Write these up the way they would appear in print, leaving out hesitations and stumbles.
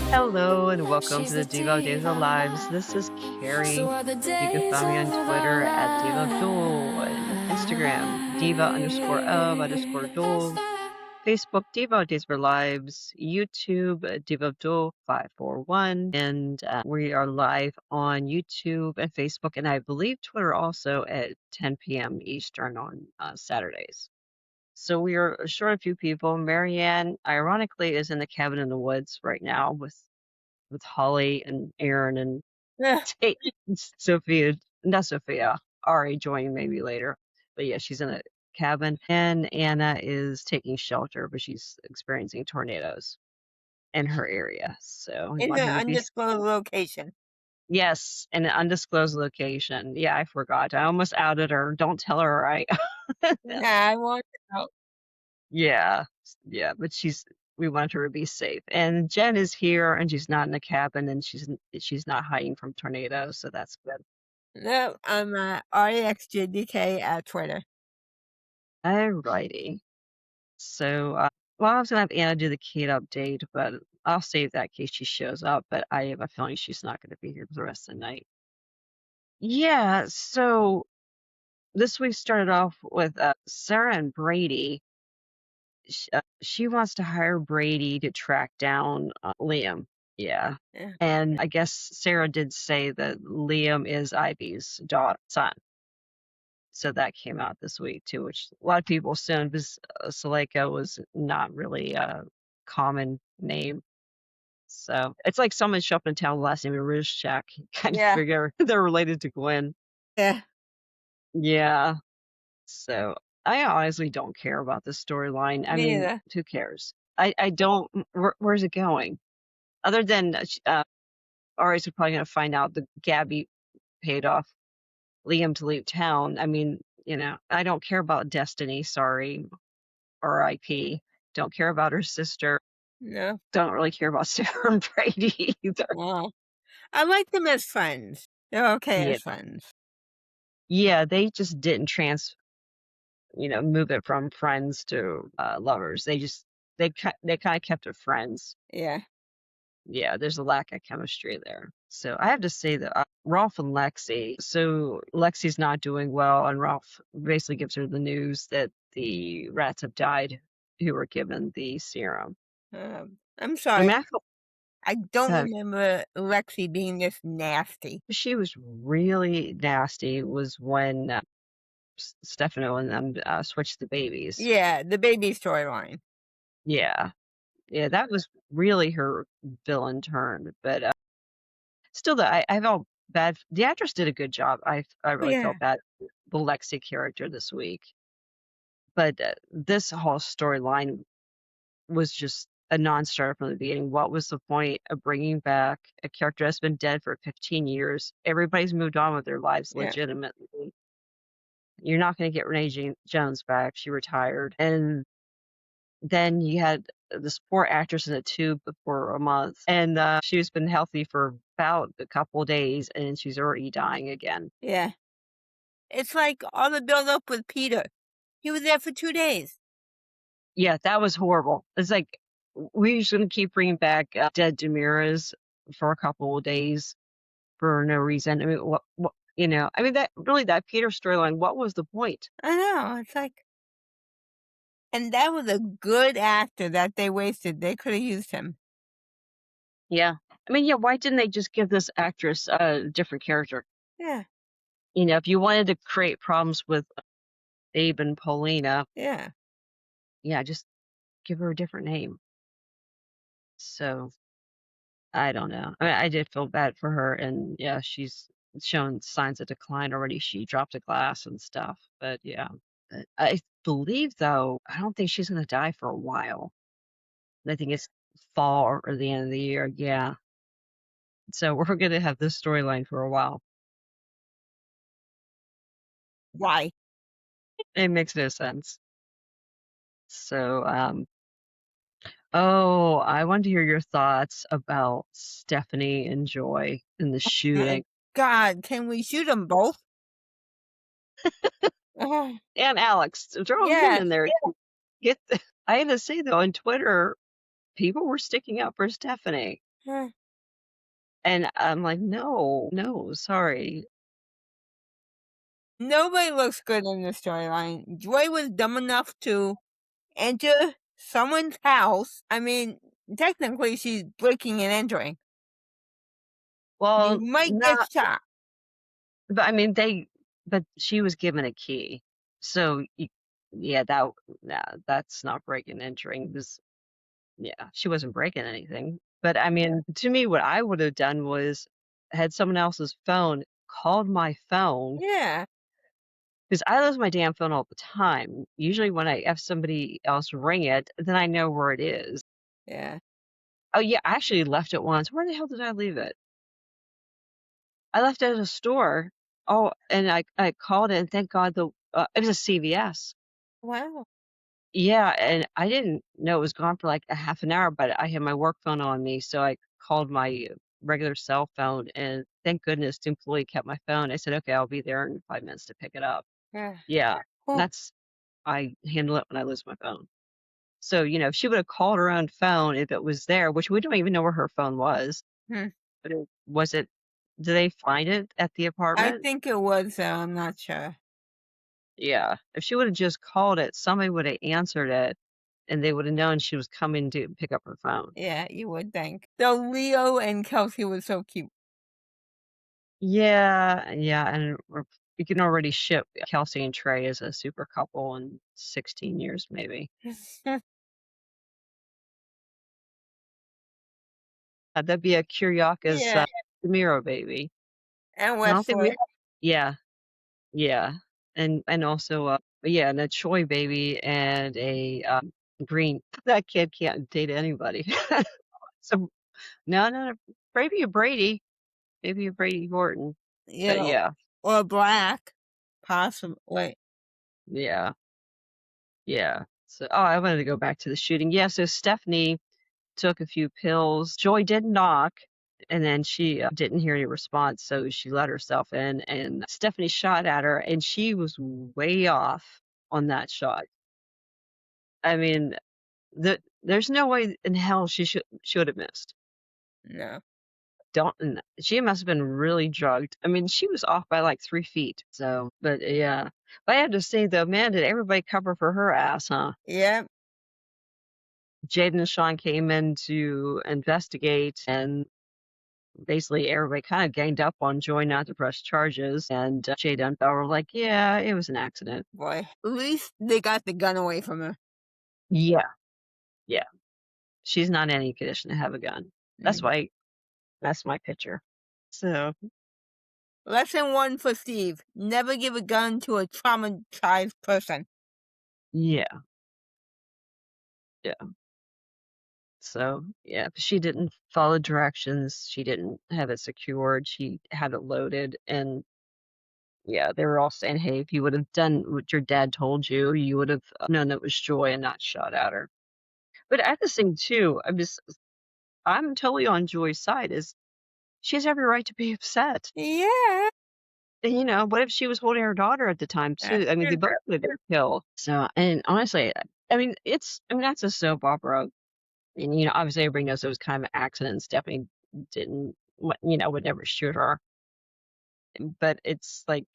Hello and welcome to the Diva of DOOL Lives. This is Carrie. You can find me on Twitter at Diva of DOOL and Instagram Diva_of_DOOL, Facebook Diva of DOOL Lives, YouTube Diva of DOOL 541, and we are live on YouTube and Facebook, and I believe Twitter also at 10 p.m. Eastern on Saturdays. So we are short a few people. Marianne, ironically, is in the cabin in the woods right now with Holly and Aaron and Yeah. Tate and Sophia, not Sophia, Ari joining maybe later. But yeah, she's in a cabin. And Anna is taking shelter, but she's experiencing tornadoes in her area. So we In want the her to be, undisclosed location. yes, in an undisclosed location. Yeah, I forgot. I almost outed her. Don't tell her, right? Nah, I want to know. Yeah, yeah, but we want her to be safe. And Jen is here and she's not in the cabin and she's not hiding from tornadoes, so that's good. No, I'm REXJDK at Twitter. Alrighty. So, well, I was gonna have Anna do the Kate update, but I'll save that in case she shows up. But I have a feeling she's not going to be here for the rest of the night. Yeah. So this week started off with Sarah and Brady. She wants to hire Brady to track down Liam. Yeah. Yeah. And I guess Sarah did say that Liam is Ivy's son. So that came out this week too, which a lot of people assumed because Saleka was not really a common name. So it's like someone showed up in town last name Rizchak. Kind of Yeah. figure they're related to Gwen. Yeah. Yeah. So I honestly don't care about this storyline. I Me mean, neither. who cares? I don't. Where's it going? Other than Ari's probably going to find out that Gabi paid off Liam to leave town. I mean, I don't care about Destiny. Sorry, R.I.P. Don't care about her sister. No. Don't really care about Sarah and Brady either. Well, I like them as friends. They're okay Yeah, as friends. yeah, they just didn't move it from friends to lovers. They kind of kept it friends. Yeah. Yeah, there's a lack of chemistry there. So I have to say that Rolf and Lexi. So Lexi's not doing well, and Rolf basically gives her the news that the rats have died who were given the serum. I'm I sorry. mean, I don't remember Lexi being this nasty. she was really nasty. Was when Stefano and them switched the babies. Yeah, the baby storyline. Yeah, yeah, that was really her villain turn. But still, I felt bad. The actress did a good job. I really felt bad for the Lexi character this week. But this whole storyline was just a non-starter from the beginning. What was the point of bringing back a character that's been dead for 15 years? Everybody's moved on with their lives legitimately. You're not going to get Renee Jones back. She retired. And then you had this poor actress in a tube for a month, and she's been healthy for about a couple of days, and she's already dying again. Yeah. It's like all the build up with Peter. He was there for 2 days. Yeah, that was horrible. It's like we're just going to keep bringing back dead Demiras for a couple of days for no reason. I mean, what I mean, that Peter storyline, what was the point? I know. It's like, and that was a good actor that they wasted. They could have used him. Yeah. I mean, yeah, why didn't they just give this actress a different character? Yeah. If you wanted to create problems with Abe and Paulina, Yeah. just give her a different name. So I don't know. I mean, I did feel bad for her, and yeah, she's shown signs of decline already. She dropped a glass and stuff, but yeah. I believe though, I don't think she's gonna die for a while. I think it's fall or the end of the year. Yeah. So we're gonna have this storyline for a while. Why? It makes no sense. So, oh, I wanted to hear your thoughts about Stephanie and Joy in the shooting. God, can we shoot them both? And Alex, throw him in there. I had to say though, on Twitter, people were sticking up for Stephanie. Huh. And I'm like, "No, no, sorry." Nobody looks good in the storyline. Joy was dumb enough to enter someone's house. I mean, technically, she's breaking and entering. You Well, might get not shot. but I mean, but she was given a key. So, yeah, that's not breaking and entering. This Yeah, she wasn't breaking anything. But I mean, to me, what I would have done was had someone else's phone, called my phone, Yeah, because I lose my damn phone all the time. Usually when I have somebody else ring it, then I know where it is. yeah. Oh, yeah, I actually left it once. Where the hell did I leave it? I left it at a store. Oh, and I called it, and thank God it was a CVS. Wow. Yeah, and I didn't know it was gone for like a half an hour, but I had my work phone on me, so I called my regular cell phone, and thank goodness the employee kept my phone. I said, "Okay, I'll be there in 5 minutes to pick it up." Yeah. Yeah, Cool. that's I handle it when I lose my phone. So, if she would have called her own phone if it was there, which we don't even know where her phone was, Hmm. but was it did they find it at the I apartment? think it was, I'm not sure. Yeah. If she would have just called it, somebody would have answered it, and they would have known she was coming to pick up her phone. Yeah, you would think. Though Leo and Kelsey was so cute. Yeah, yeah, and we can already ship Kelsey and Trey as a super couple in 16 years, maybe. That'd be a Kiriaka's Yeah, Miro baby. and I don't think we Wesley. Yeah, yeah, and also, yeah, and a Choi baby and a, Green. That kid can't date anybody. So, no, no, no, maybe a Brady Horton, You but know, yeah, or Black, possibly. yeah, yeah. So, I wanted to go back to the shooting. Yeah, so Stephanie took a few pills. Joy did knock, and then she didn't hear any response, so she let herself in, and Stephanie shot at her, and she was way off on that shot. I mean, there's no way in hell she would have missed. No. Don't n She must have been really drugged. I mean, she was off by, like, 3 feet, so but, yeah. But I have to say, though, man, did everybody cover for her ass, huh? Yep. Jada and Sean came in to investigate, and basically everybody kinda ganged up on Joy not to press charges, and, Jada and Belle were like, "Yeah, it was an accident." Boy. At least they got the gun away from her. Yeah, yeah. She's not in any condition to have a gun. That's Mm. why that's my picture. So, Lesson 1 for Steve. Never give a gun to a traumatized person. yeah, yeah. So, yeah, but she didn't follow directions, she didn't have it secured, she had it loaded, and, yeah, they were all saying, "Hey, if you would've done what your dad told you, you would've known it was Joy and not shot at her." But at the same too, I'm totally on Joy's side, is she has every right to be upset. Yeah. And, what if she was holding her daughter at the time That's too? I mean, they true. both would have been killed. So, and honestly, that's a soap opera. And, obviously everybody knows it was kind of an accident. Stephanie didn't, would never shoot her. But it's like,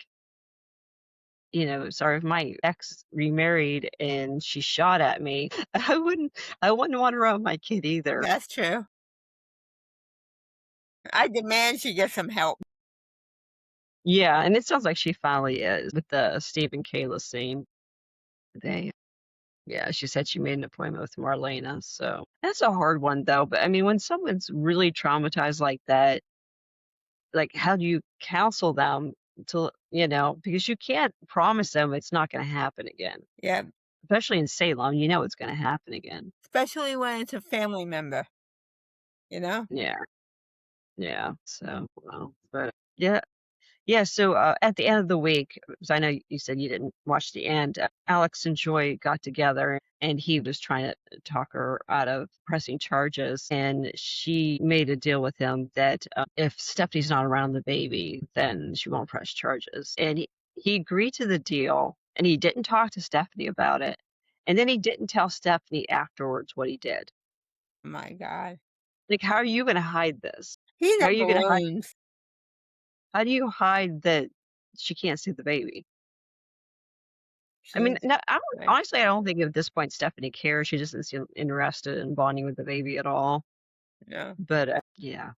sorry, if my ex remarried and she shot at me, I wouldn't want her on my kid either. That's true. I demand she get some help. Yeah, and it sounds like she finally is with the Steve and Kayla scene. They Yeah, she said she made an appointment with Marlena, so that's a hard one though, but I mean, when someone's really traumatized like that, like, how do you counsel them because you can't promise them it's not gonna happen again, Yeah. especially in Salem, it's gonna happen again. Especially when it's a family member, you know? Yeah, yeah, so, well, but yeah. Yeah, so, at the end of the week, 'cause I know you said you didn't watch the end, Alex and Joy got together, and he was trying to talk her out of pressing charges, and she made a deal with him that, if Stephanie's not around the baby, then she won't press charges, and he agreed to the deal, and he didn't talk to Stephanie about it, and then he didn't tell Stephanie afterwards what he did. My god. Like, how are you gonna hide this? He How are never you gonna hide learns. how do you hide that she can't see the baby? I mean, She's no, I don't like, honestly, I don't think at this point Stephanie cares. She just isn't interested in bonding with the baby at all. no. But, yeah,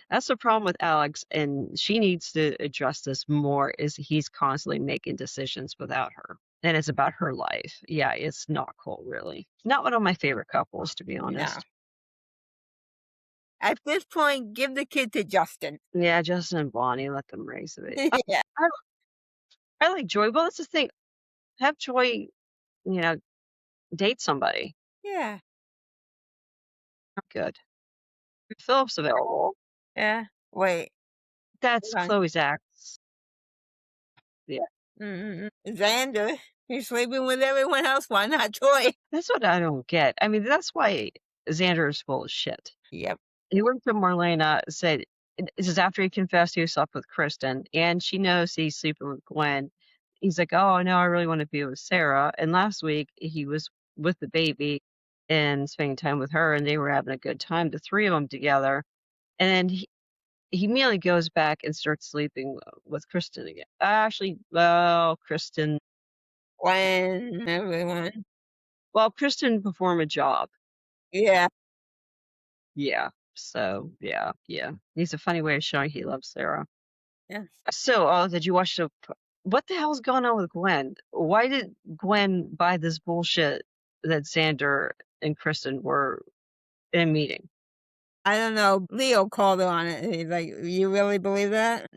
that's the problem with Alex, and she needs to address this more, is he's constantly making decisions without her, and it's about her life. Yeah, it's not cool, really. Not one of my favorite couples, to be No. honest. At this point, give the kid to Justin. Yeah, Justin and Bonnie, let them raise it. Yeah. I I like Joy. Well, that's the thing. Have Joy, you know, date somebody. Yeah. Good. If Philip's available. Yeah. Wait. That's Hold on. Chloe's ex. Yeah. Xander. He's sleeping with everyone else. Why not Joy? That's what I don't get. I mean, that's why Xander is full of shit. Yep. He went to Marlena, said this is after he confessed he slept with Kristen, and she knows he's sleeping with Gwen. He's like, "Oh, no, I really want to be with Sarah." And last week he was with the baby and spending time with her, and they were having a good time, the three of them together. And then he immediately goes back and starts sleeping with Kristen again. Actually, well, Kristen, When everyone. well, Kristen performed a job. Yeah. Yeah. So, yeah, yeah. He's a funny way of showing he loves Sarah. Yeah. So, did you watch what the hell's going on with Gwen? Why did Gwen buy this bullshit that Xander and Kristen were in a meeting? I don't know. Leo called her on it. He's like, you really believe that?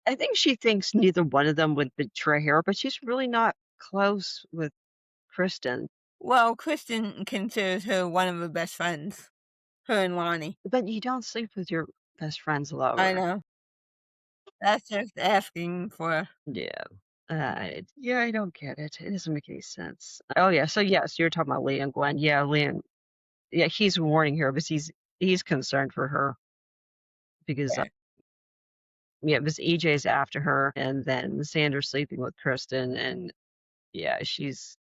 I think she thinks neither one of them would betray her, but she's really not close with Kristen. Well, Kristen considers her one of her best friends. Her and Lonnie. But you don't sleep with your best friend's I lover. know. That's just asking for. Yeah. Yeah, I don't get it. It doesn't make any sense. Oh yeah, so yes, you're talking about Lee and Gwen. Yeah, Liam. Yeah, he's warning her because he's concerned for her because Yeah. yeah, it was EJ's after her, and then Sanders sleeping with Kristen, and yeah, she's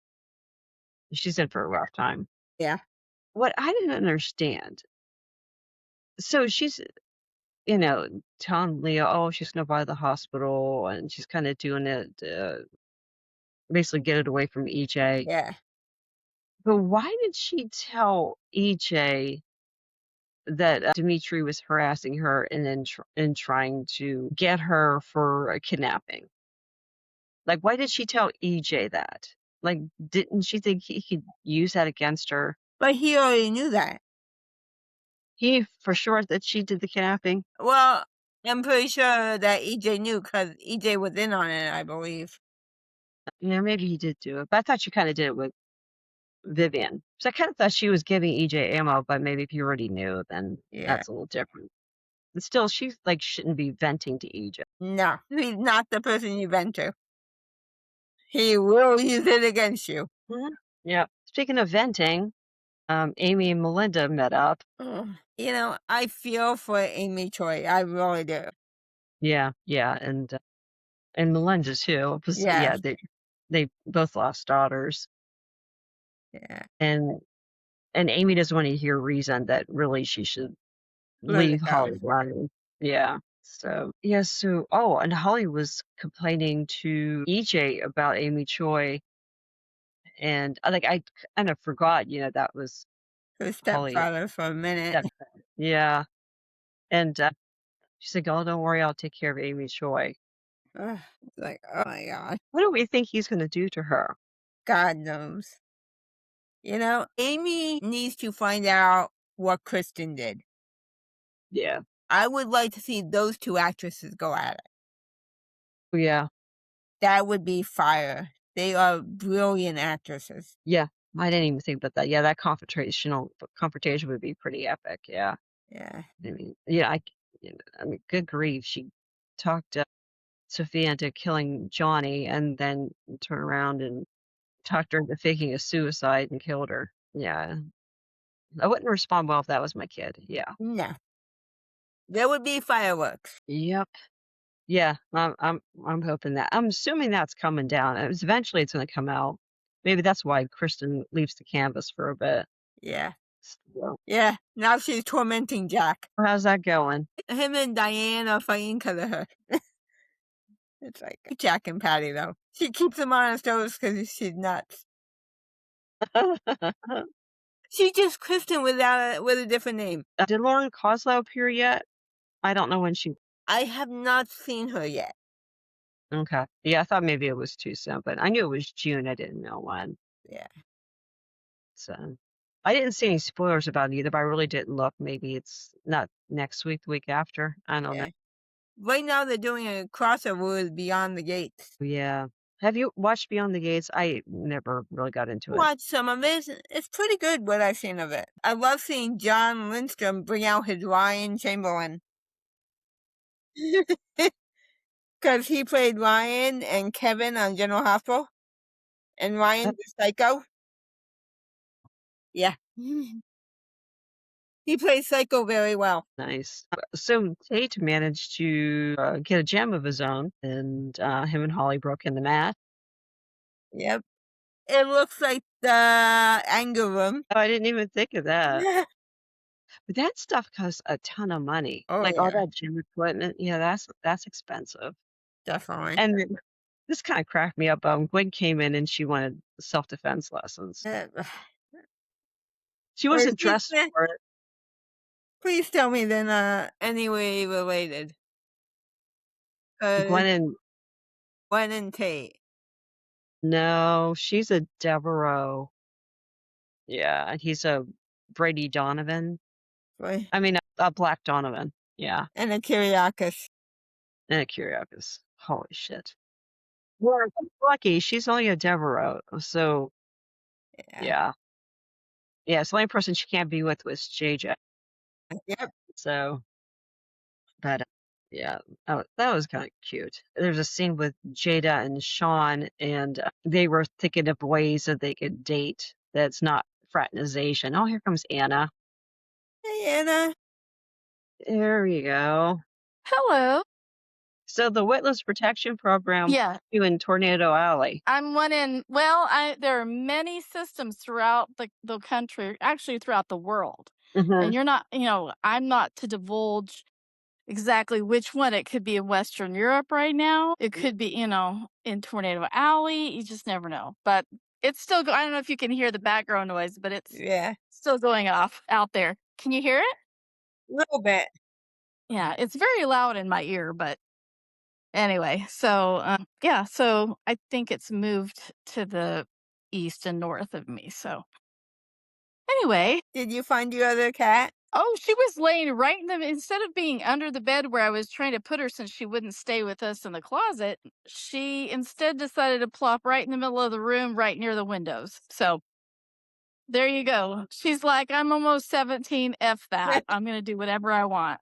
in for a rough time. Yeah. What I didn't understand, so she's you know telling Leah, oh, she's gonna buy the hospital, and she's kind of doing it basically get it away from EJ. Yeah. But why did she tell EJ that Dimitri was harassing her and then and trying to get her for a kidnapping? Like, why did she tell EJ that? Like, didn't she think he could use that against her? But he already knew that. He for sure that she did the kidnapping? Well, I'm pretty sure that EJ knew because EJ was in on it, I believe. Yeah, maybe he did do it. But I thought she kind of did it with Vivian. So I kind of thought she was giving EJ ammo, but maybe if you already knew, then Yeah. that's a little different. But still, she like shouldn't be venting to EJ. No, he's not the person you vent to. He will use it against you. Yeah. Speaking of venting, Amy and Melinda met up. You know, I feel for Amy Choi. I really do. Yeah, yeah, and Melinda too. Yeah, Yes. they both lost daughters, Yeah. and Amy doesn't want to hear reason that really she should Let it leave go. Hollywood. Yeah. So yeah, so oh, and Holly was complaining to EJ about Amy Choi, and like I kind of forgot, that was Her Holly. stepfather for a minute. That, yeah, and she's like, "Oh, don't worry, I'll take care of Amy Choi." Like, oh my God. What do we think he's going to do to her? God knows. You know, Amy needs to find out what Kristen did. Yeah. I would like to see those two actresses go at it. Yeah. That would be fire. They are brilliant actresses. Yeah. I didn't even think about that. Yeah, that confrontation would be pretty epic. Yeah. Yeah. I mean, yeah, I mean, good grief. She talked Sophia into killing Johnny and then turned around and talked her into faking a suicide and killed her. Yeah. I wouldn't respond well if that was my kid. Yeah. No. There would be fireworks. Yep. Yeah, I'm hoping that. I'm assuming that's coming down. Eventually, it's going to come out. Maybe that's why Kristen leaves the canvas for a bit. Yeah. go. Yeah, now she's tormenting Jack. How's that going? Him and Diane are fighting because of her. It's like Jack and Patty, though. She keeps him on his toes because she's nuts. She just Kristen with a different name. Did Lauren Koslow appear yet? I don't know when she. I have not seen her yet. Okay. Yeah, I thought maybe it was too soon, but I knew it was June. I didn't know when. Yeah. So I didn't see any spoilers about it either, but I really didn't look. Maybe it's not next week, the week after. I don't know. Yeah. Right now they're doing a crossover with Beyond the Gates. Yeah. Have you watched Beyond the Gates? I never really got into it. Watch some of it. It's pretty good what I've seen of it. I love seeing John Lindstrom bring out his Ryan Chamberlain. Because he played Ryan and Kevin on General Hospital. And Ryan the Psycho. Yeah. He plays Psycho very well. Nice. So Tate managed to get a gem of his own, and him and Holly broke in the match. Yep. It looks like the anger room. Oh, I didn't even think of that. But that stuff costs a ton of money. Oh, Like all yeah. that gym equipment. Yeah, that's expensive. Definitely. And then this kind of cracked me up. Gwen came in and she wanted self-defense lessons. She wasn't dressed for it. Please tell me they're not anyway related. Gwen and Tate. No, she's a Devereaux. Yeah, and he's a Brady Donovan. Right. I mean, a Black Donovan. Yeah, And a Kyriakis. and a Kyriakis. Holy shit. Well, lucky she's only a Devereaux, so yeah. Yeah, it's the only person she can't be with was JJ. Yep. So, but yeah, that was kind of cute. There's a scene with Jada and Sean, and they were thinking of ways that they could date that's not fraternization. Oh, here comes Anna. Hey, Anna. There you go. Hello. So the Witness Protection Program, Yeah, you in Tornado Alley. I'm one in. Well, there are many systems throughout the country, actually throughout the world, Mhm. and you're not. I'm not to divulge exactly which one. It could be in Western Europe right now. It could be, in Tornado Alley. You just never know. But it's still. I don't know if you can hear the background noise, but it's still going off out there. Can you hear it? A little bit. Yeah, it's very loud in my ear, but anyway, so yeah, so I think it's moved to the east and north of me. So anyway, Did you find your other cat? oh, she was laying right in the instead of being under the bed where I was trying to put her since she wouldn't stay with us in the closet, she instead decided to plop right in the middle of the room, right near the windows. So there you go. She's like, I'm almost 17. F that. I'm gonna do whatever I want.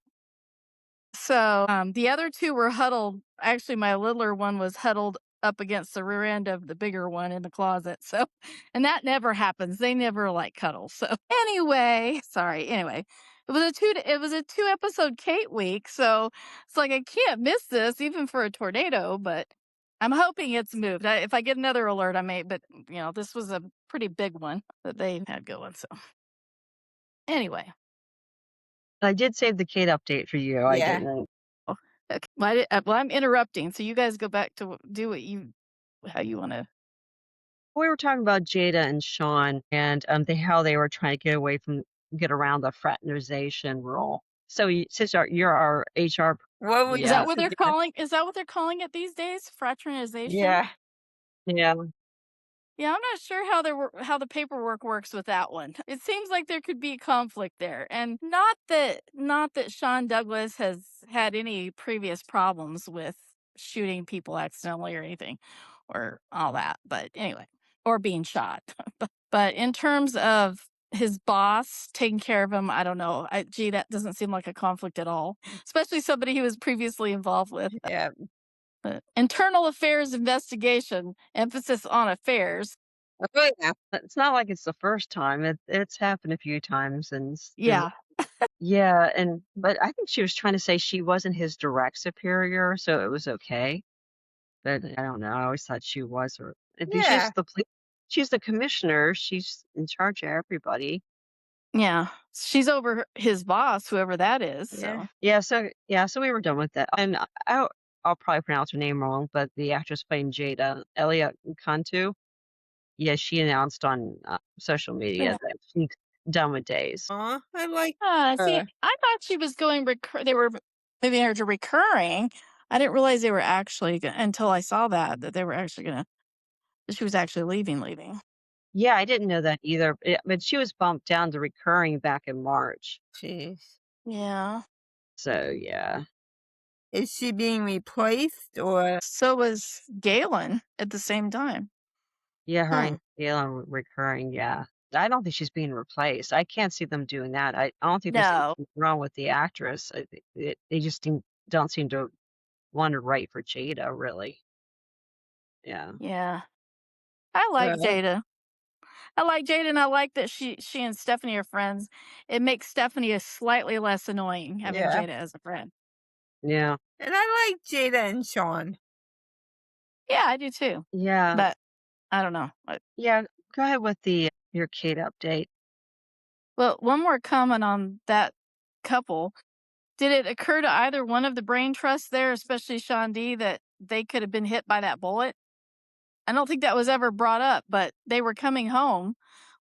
So the other two were huddled. Actually, my littler one was huddled up against the rear end of the bigger one in the closet. So, and that never happens. They never like cuddle. So anyway, sorry. Anyway, it was a 2 episode Kate week. So it's like I can't miss this even for a tornado. But I'm hoping it's moved. If I get another alert, I may. But this was a pretty big one that they had going. So anyway. I did save the Kate update for you. I didn't. Oh, okay. Well, I'm interrupting, so you guys go back to do how you want to. We were talking about Jada and Sean and how they were trying to get around the fraternization rule. So since you're our HR, Is that what they're calling? Is that what they're calling it these days? Fraternization? Yeah. Yeah. Yeah, I'm not sure how the paperwork works with that one. It seems like there could be conflict there, and not that Sean Douglas has had any previous problems with shooting people accidentally or anything, or all that. But anyway, or being shot. But in terms of his boss taking care of him, I don't know. Gee, that doesn't seem like a conflict at all, especially somebody he was previously involved with. Yeah. Internal affairs investigation, emphasis on affairs. Oh, yeah. It's not like it's the first time. It's happened a few times, and Yeah. yeah, but I think she was trying to say she wasn't his direct superior, so it was okay. But I don't know. I always thought she was, or if Yeah. she's the commissioner. She's in charge of everybody. Yeah. She's over his boss, whoever that is. Yeah. So So we were done with that. And I'll probably pronounce her name wrong, but the actress playing Jada, Elia Cantu, yeah, she announced on social media yeah. that she's done with Days. I like See, her. I thought she was going. They were moving her to recurring. I didn't realize they were actually until I saw that they were actually gonna. That she was actually leaving. Yeah, I didn't know that either. But she was bumped down to recurring back in March. Jeez. Yeah. So yeah. Is she being replaced or? So was Galen at the same time. Yeah, her Hmm. and Galen were recurring, yeah. I don't think she's being replaced. I can't see them doing that. I don't think there's No. anything wrong with the actress. They just don't seem to want to write for Jada, really. Yeah. Yeah. I like Uh, Jada. I like Jada, and I like that she and Stephanie are friends. It makes Stephanie a slightly less annoying having yeah. Jada as a friend. Yeah. And I like Jada and Sean. Yeah, I do too. Yeah. But I don't know. Yeah. Go ahead with the your Kate update. Well, one more comment on that couple. Did it occur to either one of the brain trusts there, especially Sean D, that they could have been hit by that bullet? I don't think that was ever brought up, but they were coming home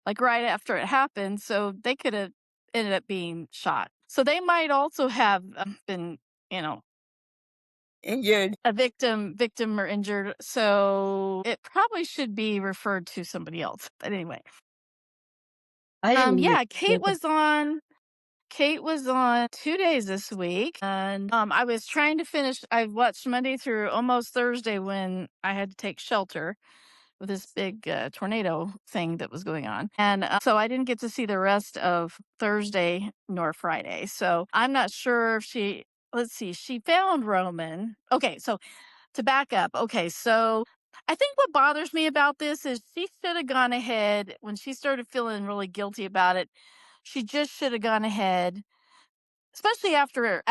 like right after it happened, so they could have ended up being shot. So they might also have been, you know, Injured. a victim or injured. So it probably should be referred to somebody else. But anyway, I didn't even yeah, Kate was on 2 days this week, and, I was trying to finish I watched Monday through almost Thursday when I had to take shelter with this big, tornado thing that was going on, and, so I didn't get to see the rest of Thursday nor Friday, so I'm not sure if she let's see, she found Roman. Okay, so to back up, okay, so I think what bothers me about this is she should have gone ahead when she started feeling really guilty about it, she just should have gone ahead, especially after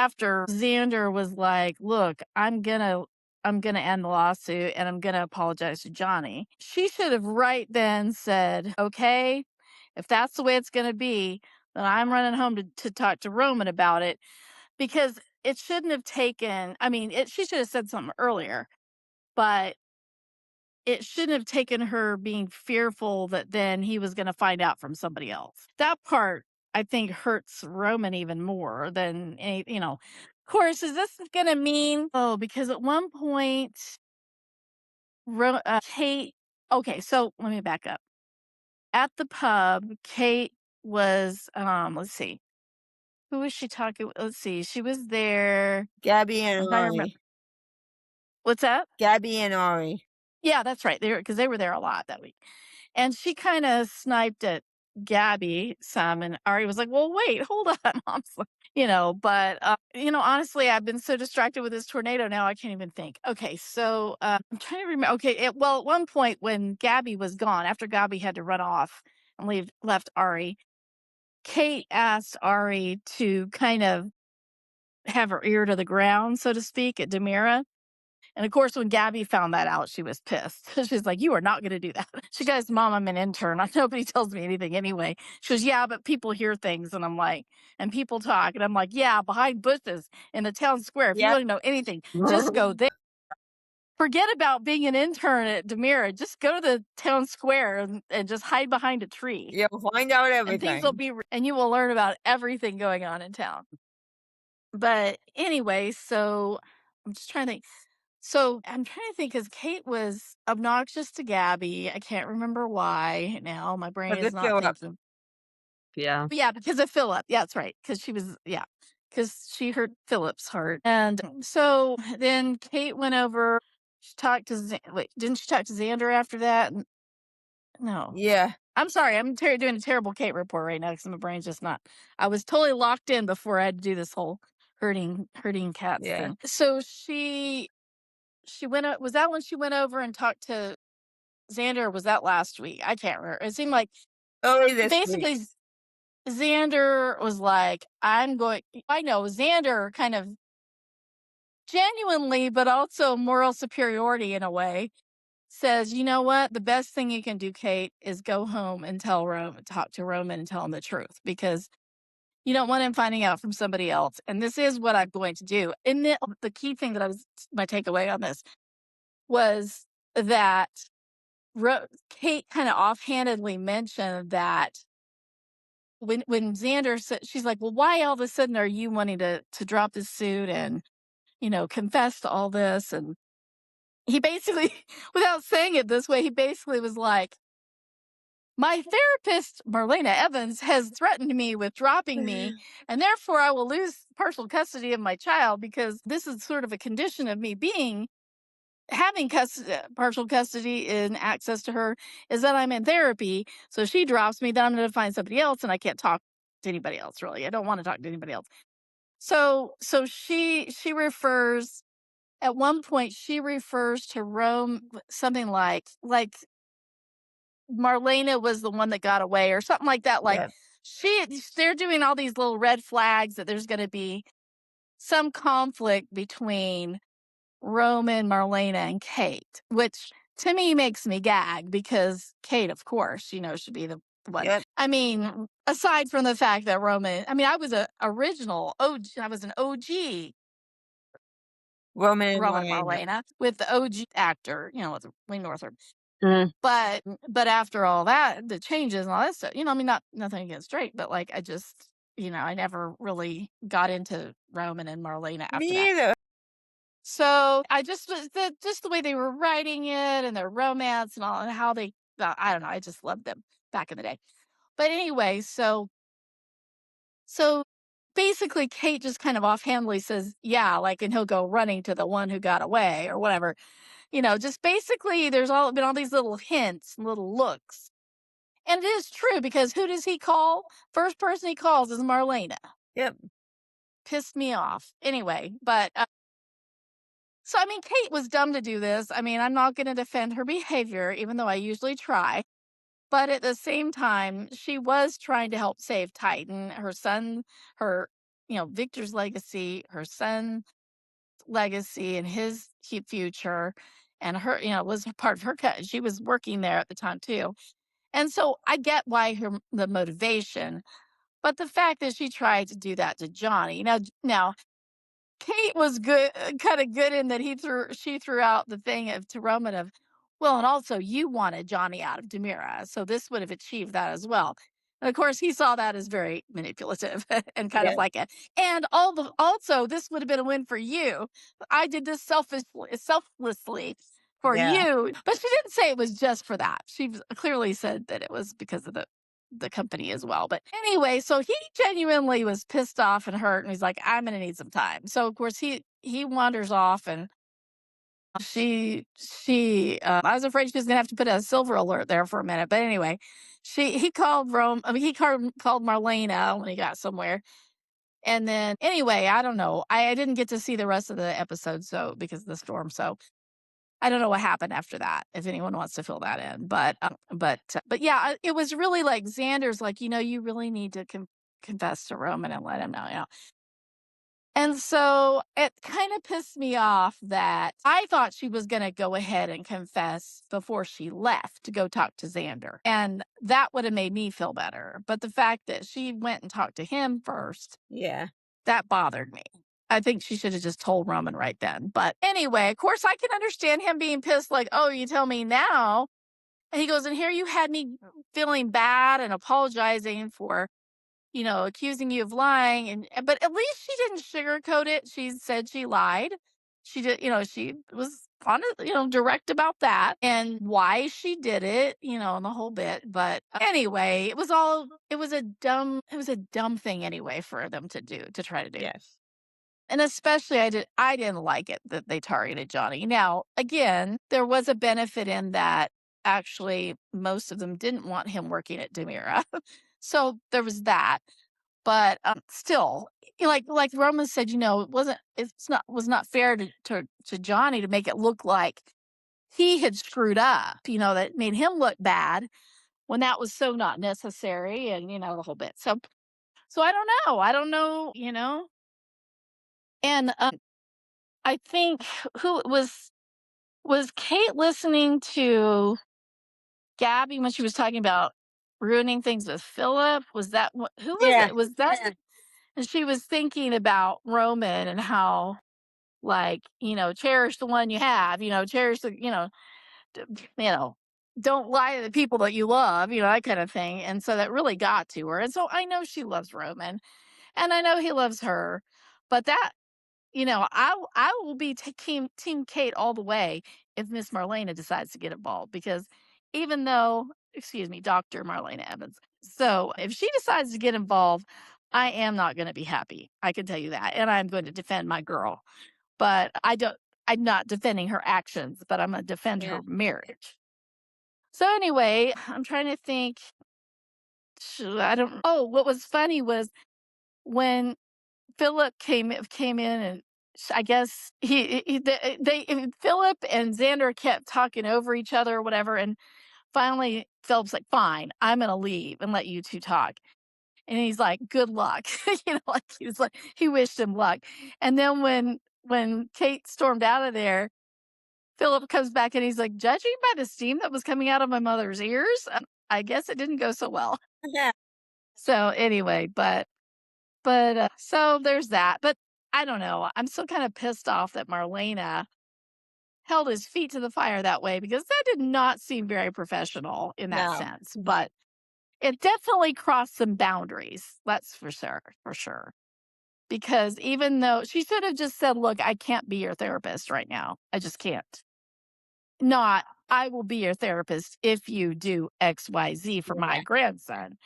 Xander was like, "Look, I'm gonna end the lawsuit and I'm gonna apologize to Johnny." She should have right then said, "Okay, if that's the way it's gonna be, then I'm running home to talk to Roman about it," because it shouldn't have taken. I mean, she should have said something earlier, but it shouldn't have taken her being fearful that then he was gonna find out from somebody else. That part, I think, hurts Roman even more than Of course, is this gonna mean because at one point, Kate okay, so let me back up. At the pub, Kate was, let's see, who was she talking with? Let's see, she was there. Gabby and I'm trying to remember. Ari. What's that? Gabby and Ari. Yeah, that's right. They were there a lot that week. And she kinda sniped at Gabi some, and Ari was like, "Well, wait, hold on, mom." But, honestly, I've been so distracted with this tornado now, I can't even think. Okay, so, I'm trying to remember. Okay, at one point when Gabi was gone, after Gabi had to run off and left Ari, Kate asked Ari to kind of have her ear to the ground, so to speak, at Demira. And of course, when Gabby found that out, she was pissed. She's like, "You are not going to do that." She goes, "Mom, I'm an intern. Nobody tells me anything anyway." She goes, "Yeah, but people hear things." And I'm like, and people talk. And I'm like, "Yeah, behind bushes in the town square. If you Yep. want to know anything, just go there. Forget about being an intern at Demira. Just go to the town square and just hide behind a tree. You'll find out And things will everything. be, and you will learn about everything going on in town." But anyway, so I'm just trying to think. So I'm trying to think because Kate was obnoxious to Gabby. I can't remember why now. My brain Because is it not fill up. thinking. Yeah. But yeah, because of Philip. Yeah, that's right. Because she hurt Philip's heart. And so then Kate went over. She talked to wait, didn't she talk to Xander after that? No. Yeah. I'm sorry. I'm doing a terrible Kate report right now because my brain's just not. I was totally locked in before I had to do this whole hurting cats Yeah. thing. So she went. Was that when she went over and talked to Xander? Or was that last week? I can't remember. It seemed like Early this week. basically Xander was like, "I'm going." I know Xander kind of genuinely, but also moral superiority in a way says, you know what? The best thing you can do, Kate, is go home and talk to Roman and tell him the truth because you don't want him finding out from somebody else. And this is what I'm going to do. And the key thing that my takeaway on this was that Kate kind of offhandedly mentioned that when Xander said, she's like, well, why all of a sudden are you wanting to drop this suit and, confess to all this? And he basically, without saying it this way, he basically was like, my therapist, Marlena Evans, has threatened me with dropping me, and therefore I will lose partial custody of my child because this is sort of a condition of me having partial custody and access to her is that I'm in therapy. So if she drops me, then I'm going to find somebody else, and I can't talk to anybody else. Really, I don't want to talk to anybody else. So she refers at one point. She refers to Rome something like Marlena was the one that got away or something like that. Like they're doing all these little red flags that there's going to be some conflict between Roman, Marlena, and Kate, which to me makes me gag because Kate, of course, should be the one. Yep. I mean, aside from the fact that I was an original OG, I was an OG Roman and Marlena with the OG actor, with Wayne Northrup. Mm. But after all that, the changes and all that stuff, I mean, nothing against Drake, but like I just, I never really got into Roman and Marlena after Me that. either. So I just was just the way they were writing it and their romance and all and how they I don't know, I just loved them back in the day. But anyway, so basically Kate just kind of offhandedly says, yeah, like, and he'll go running to the one who got away or whatever. Just basically there's been all these little hints, little looks. And it is true because who does he call? First person he calls is Marlena. Yep. Pissed me off. Anyway, but so I mean, Kate was dumb to do this. I mean, I'm not going to defend her behavior, even though I usually try. But at the same time, she was trying to help save Titan, her son, her, Victor's legacy, her son's legacy, and his future, and her, was part of her. She was working there at the time too, and so I get why the motivation. But the fact that she tried to do that to Johnny, now Kate was good, kind of good in that she threw out the thing to Roman of, well, and also you wanted Johnny out of Demira, so this would have achieved that as well. And of course, he saw that as very manipulative and kind of like it. And also, this would have been a win for you. I did this selflessly for you, but she didn't say it was just for that. She clearly said that it was because of the company as well. But anyway, so he genuinely was pissed off and hurt, and he's like, I'm gonna need some time. So of course he wanders off, and I was afraid she was gonna have to put a silver alert there for a minute. But anyway, he called called Marlena when he got somewhere. And then anyway, I don't know. I didn't get to see the rest of the episode because of the storm. So I don't know what happened after that, if anyone wants to fill that in. But yeah, it was really like Xander's like, you really need to confess to Roman and let him know. And so it kind of pissed me off that I thought she was going to go ahead and confess before she left to go talk to Xander. And that would have made me feel better. But the fact that she went and talked to him first, that bothered me. I think she should have just told Roman right then. But anyway, of course, I can understand him being pissed, like, oh, you tell me now. And he goes, and here you had me feeling bad and apologizing for, accusing you of lying. But at least she didn't sugarcoat it. She said she lied. She did, she was honest, direct about that and why she did it, and the whole bit. But anyway, it was a dumb thing anyway for them to try to do. Yes. And especially I didn't like it that they targeted Johnny. Now, again, there was a benefit in that actually most of them didn't want him working at Demira. So there was that. But still, like Roman said, was not fair to Johnny to make it look like he had screwed up, that made him look bad when that was so not necessary and the whole bit. So I don't know. I don't know, and I think who it was Was Kate listening to Gabi when she was talking about ruining things with Philip? Was that who was Yeah. it? Was that and she was thinking about Roman and how, like, cherish the one you have, cherish the, d- you know, don't lie to the people that you love, that kind of thing. And so that really got to her. And so I know she loves Roman and I know he loves her, but that, I will be team Kate all the way if Miss Marlena decides to get involved because even though, excuse me, Dr. Marlena Evans. So if she decides to get involved, I am not going to be happy. I can tell you that. And I'm going to defend my girl. But I'm not defending her actions, but I'm going to defend Yeah. her marriage. So anyway, I'm trying to think. I don't. Oh, what was funny was when Philip came in and I guess Philip and Xander kept talking over each other or whatever, and finally Philip's like, "Fine, I'm gonna leave and let you two talk." And he's like, "Good luck," like he was like he wished him luck. And then when Kate stormed out of there, Philip comes back and he's like, "Judging by the steam that was coming out of my mother's ears, I guess it didn't go so well." Yeah. So anyway, so there's that. But I don't know. I'm still kind of pissed off that Marlena held his feet to the fire that way because that did not seem very professional in that No. sense. But it definitely crossed some boundaries. That's for sure. For sure. Because even though she should have just said, "Look, I can't be your therapist right now. I just can't." Not, "I will be your therapist if you do XYZ for my Yeah. grandson."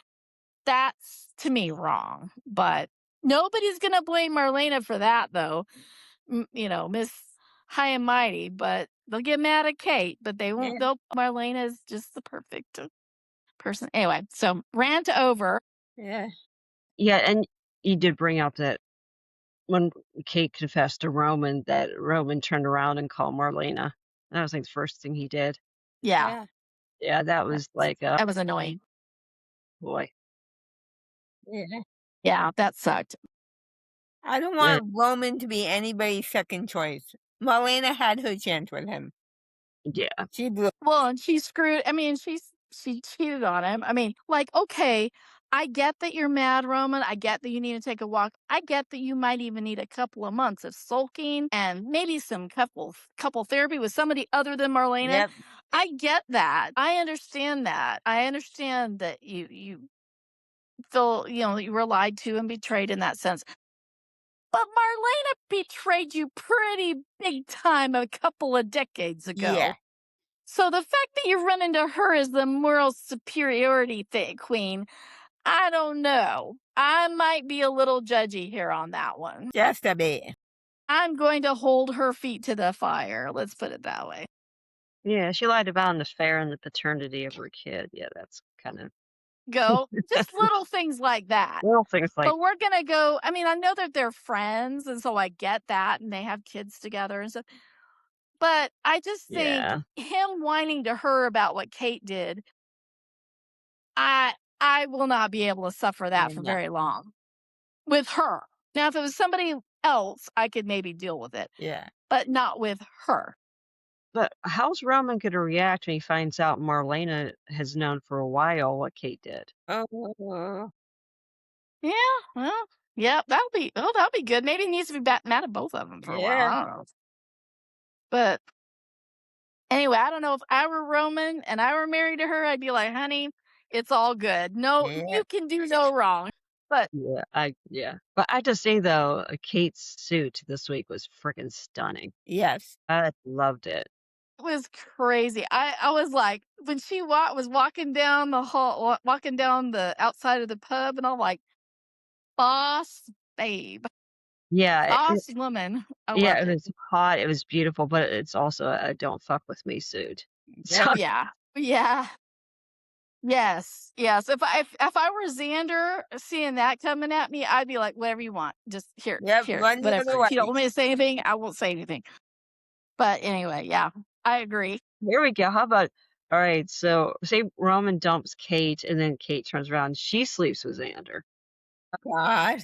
That's to me wrong. But nobody's going to blame Marlena for that, though. Miss High and Mighty, but they'll get mad at Kate, but they won't. Yeah. Marlena is just the perfect person. Anyway, so rant over. Yeah. Yeah, and you did bring up that when Kate confessed to Roman, that Roman turned around and called Marlena. That was like the first thing he did. Yeah, Yeah. Yeah, that was like, that was annoying. boy. Yeah. Yeah, that sucked. I don't Uh, want Roman to be anybody's second choice. Marlena had her chance with him. yeah, She blew. Well, and she screwed. I mean, she cheated on him. I mean, like, okay, I get that you're mad, Roman. I get that you need to take a walk. I get that you might even need a couple of months of sulking and maybe some couple therapy with somebody other than Marlena. Yep. I get that. I understand that. I understand that you feel that you were lied to and betrayed in that sense. But Marlena betrayed you pretty big time a couple of decades Yeah. ago. So the fact that you run into her as the moral superiority queen, I don't know. I might be a little judgy here on that one. Just a bit. I'm going to hold her feet to the fire. Let's put it that way. yeah. She lied about an affair and the paternity of her kid. Yeah, that's kind of Go. Just little things like that. little things like, But we're going to go. I mean, I know that they're friends, and so I get that, and they have kids together and stuff. But I just think yeah, him whining to her about what Kate did, I I will not be able to suffer that for No. very long with her. Now, if it was somebody else, I could maybe deal with it, Yeah. but not with her. but how's Roman going to react when he finds out Marlena has known for a while what Kate did? Oh. Yeah, well, yeah, that'll be good. Maybe he needs to be mad at both of them for a while. Yeah. I don't know. But anyway, I don't know if I were Roman and I were married to her, I'd be like, "Honey, it's all good. No, Yeah. you can do no wrong." But Yeah. But I just say though, Kate's suit this week was freaking stunning. Yes. I loved it. it was crazy. I was like, when she was walking down the hall, walking down the outside of the pub, and I'm like, boss babe, Yeah, boss woman. I yeah, loved it it. was hot. It was beautiful, but it's also a don't fuck with me suit. Yep. So Yeah, yeah, yes. If I were Xander, seeing that coming at me, I'd be like, whatever you want, just Yep. here, Run the other whatever. If you don't way. want me to say anything, I won't say anything. But anyway, yeah, I agree. here we go. How about all right? So say Roman dumps Kate, and then Kate turns around. She sleeps with Xander. God.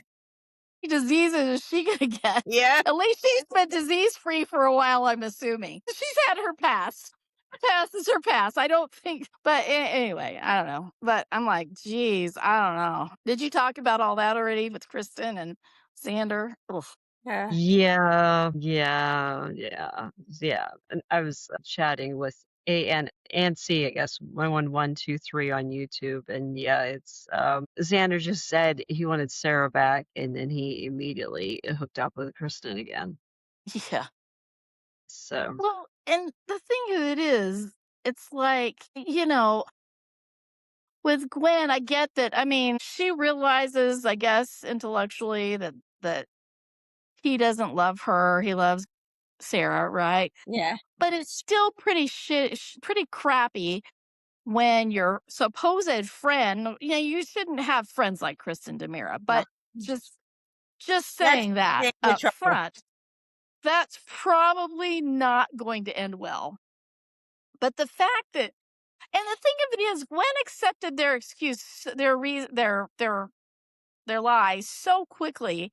diseases is she gonna get? Yeah. At least she's been disease free for a while, I'm assuming. She's had her pass. Her pass is her pass. I don't think, but anyway, I don't know. But I'm like, geez, I don't know. Did you talk about all that already with Kristen and Xander? Ugh. Yeah. Yeah. And I was chatting with A and C, I guess 11123 on YouTube, and yeah, it's Xander just said he wanted Sarah back, and then he immediately hooked up with Kristen again. Yeah. So Well, and the thing of it is, it's like, with Gwen, I get that. I mean, she realizes, I guess, intellectually that he doesn't love her. He loves Sarah, right? Yeah. But it's still pretty crappy when your supposed friend, you shouldn't have friends like Kristen Demira, No. but just just That's saying that getting in up trouble. front, that's probably not going to end well. But the fact that, and the thing of it is, Gwen accepted their excuse, their lies so quickly.